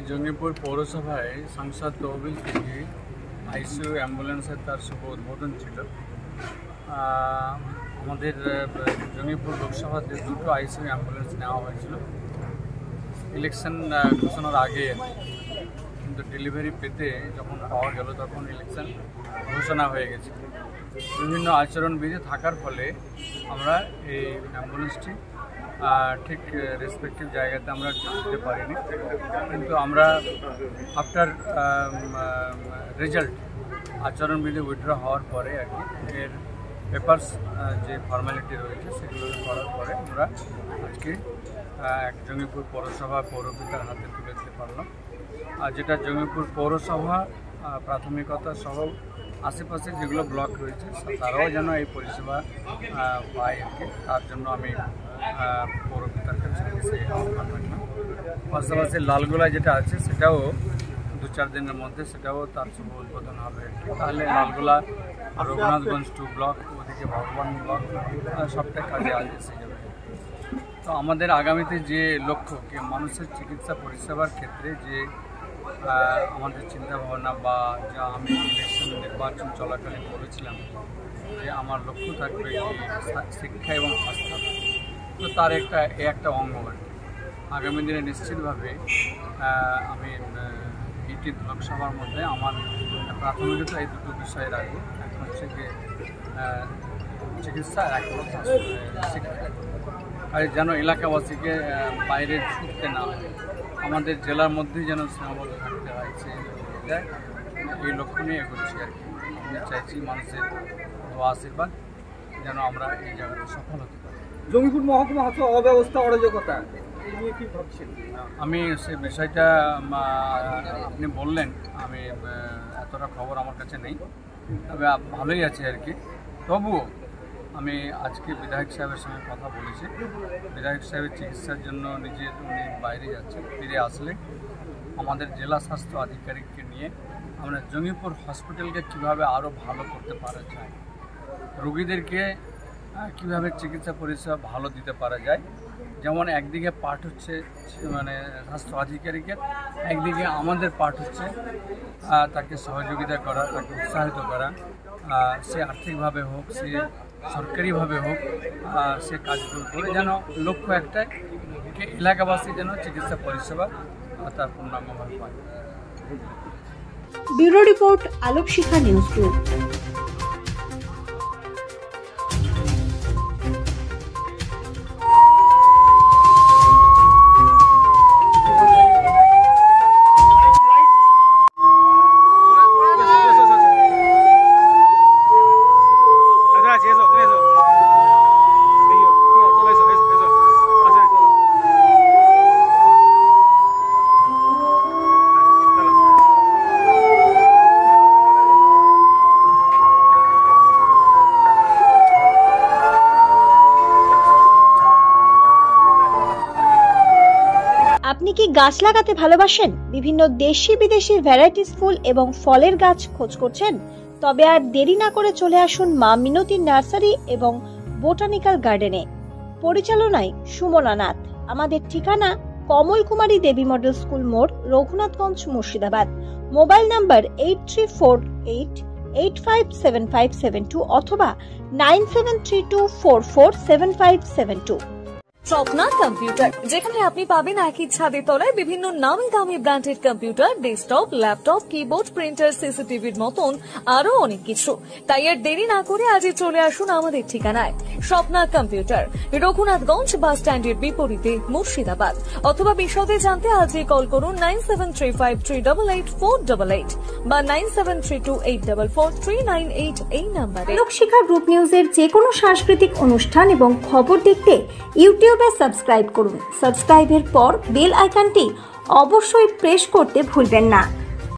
জঙ্গিপুর পৌরসভায় সাংসদ তহবিল থেকে আইসিইউ অ্যাম্বুলেন্সের তার শুভ উদ্বোধন ছিল। আমাদের জঙ্গিপুর লোকসভাতে দুটো আইসিইউ অ্যাম্বুলেন্স নেওয়া হয়েছিল ইলেকশন ঘোষণার আগে, কিন্তু ডেলিভারি পেতে যখন পাওয়া গেল তখন ইলেকশন ঘোষণা হয়ে গেছে। বিভিন্ন আচরণবিধি থাকার ফলে আমরা এই অ্যাম্বুলেন্সটি ঠিক রেসপেক্টিভ জায়গাতে আমরা দিতে পারিনি, কিন্তু আমরা আফটার রেজাল্ট আচরণবিধি উইথড্র হওয়ার পরে আর কি এর পেপারস যে ফর্মালিটি রয়েছে সেগুলো করার পরে আমরা আজকে জঙ্গিপুর পৌরসভা পৌরপিতার হাতে তুলে দিতে পারলাম। আর যেটা জঙ্গিপুর পৌরসভা প্রাথমিকতা সহ আশেপাশে যেগুলো ব্লক রয়েছে তারাও যেন এই পরিষেবা পায় আর কি, তার জন্য আমি পৌরপিতার কাছে আহ্বান রাখলাম। পাশাপাশি লালগোলা যেটা আছে সেটাও 2-4 দিনের মধ্যে সেটাও তার শুভ উদ্বোধন হবে আর কি। তাহলে লালগোলা রঘুনাথগঞ্জ 2 ব্লক, ওদিকে ভগবান ব্লক সবটাই কাজে এসে যাবে। তো আমাদের আগামীতে যে লক্ষ্য কি মানুষের চিকিৎসা পরিষেবার ক্ষেত্রে যে আমাদের চিন্তাভাবনা বা যা আমি ইলেকশন নির্বাচন চলাকালীন বলেছিলাম যে আমার লক্ষ্য থাকবে শিক্ষা এবং স্বাস্থ্য, তো তার একটা অঙ্গ আর কি। আগামী দিনে নিশ্চিতভাবে আমি এইটি লোকসভার মধ্যে আমার প্রাথমিকতা এই দুটো বিষয়ে রাখবো, এক হচ্ছে যে চিকিৎসা, এক হলো শিক্ষা। আর যেন এলাকাবাসীকে বাইরে ছুটতে না হয়, আমাদের জেলার মধ্যেই যেন সীমাবদ্ধ থাকতে হয়, এই লক্ষ্য নিয়ে এগোচ্ছি আর কি। আমি চাইছি মানুষের দোয়া আশীর্বাদ যেন আমরা এই জায়গাতে সফল হতে পারি। জঙ্গিপুর মহকুমা অব্যবস্থা অরাজকতা এই নিয়ে কি ভাবছেন? আমি সেই বিষয়টা আপনি বললেন, আমি এতটা খবর আমার কাছে নেই, তবে ভালোই আছে আর কি। তবুও আমি আজকে বিধায়ক সাহেবের সঙ্গে কথা বলেছি, বিধায়ক সাহেবের চিকিৎসার জন্য উনি বাইরে যাচ্ছেন, ফিরে আসলে আমাদের জেলা স্বাস্থ্য আধিকারিককে নিয়ে আমরা জঙ্গিপুর হসপিটালকে কীভাবে আরও ভালো করতে পারা যায়, রোগীদেরকে কীভাবে চিকিৎসা পরিষেবা ভালো দিতে পারা যায়। যেমন একদিকে পার্ট হচ্ছে মানে স্বাস্থ্য আধিকারিকের, একদিকে আমাদের পার্ট হচ্ছে তাকে সহযোগিতা করা, তাকে উৎসাহিত করা, সে আর্থিকভাবে হোক, সে সরকারিভাবে হোক, সে কাজগুলো করে যেন লক্ষ্য একটাই এলাকাবাসী যেন চিকিৎসা পরিষেবা তার পূর্ণাঙ্গভাবে পায়। ব্যুরো রিপোর্ট, আলোক শিখা নিউজ গ্রুপ। আপনি কি গাছ লাগাতে ভালোবাসেন? বিভিন্ন দেশি বিদেশি ভ্যারাইটিস ফুল এবং ফলের গাছ খোঁজ করছেন? তবে আর দেরি না করে চলে আসুন মা মিনতি নার্সারি এবং বোটানিক্যাল গার্ডেনে। পরিচালনায় সুমনা নাথ। আমাদের ঠিকানা কমল কুমারী দেবী মডেল স্কুল মোড়, রঘুনাথগঞ্জ, মুর্শিদাবাদ। মোবাইল নাম্বার 8348857572 অথবা 9732447572। স্বপ্না কম্পিউটার, যেখানে আপনি পাবেন একই ছাদের তলায় বিভিন্ন নামি দামি branded computer, desktop, laptop, keyboard, printer, সিসিটিভির মতন আরো অনেক কিছু। তাই আর দেরি না করে আজই চলে আসুন আমাদের ঠিকানায়। স্বপ্না কম্পিউটার, রঘুনাথগঞ্জ বাস স্ট্যান্ডের বিপরীতে, মুর্শিদাবাদ। অথবা বিশদে জানতে আজই কল করুন 9735388488 বা 9732844398 এই নাম্বারে। আলোক শিখা গ্রুপ নিউজের যে কোনো সাংস্কৃতিক অনুষ্ঠান এবং খবর দেখতে ইউটিউবে সাবস্ক্রাইব করুন। সাবস্ক্রাইবের পর বেল আইকনটি অবশ্যই প্রেস করতে ভুলবেন না।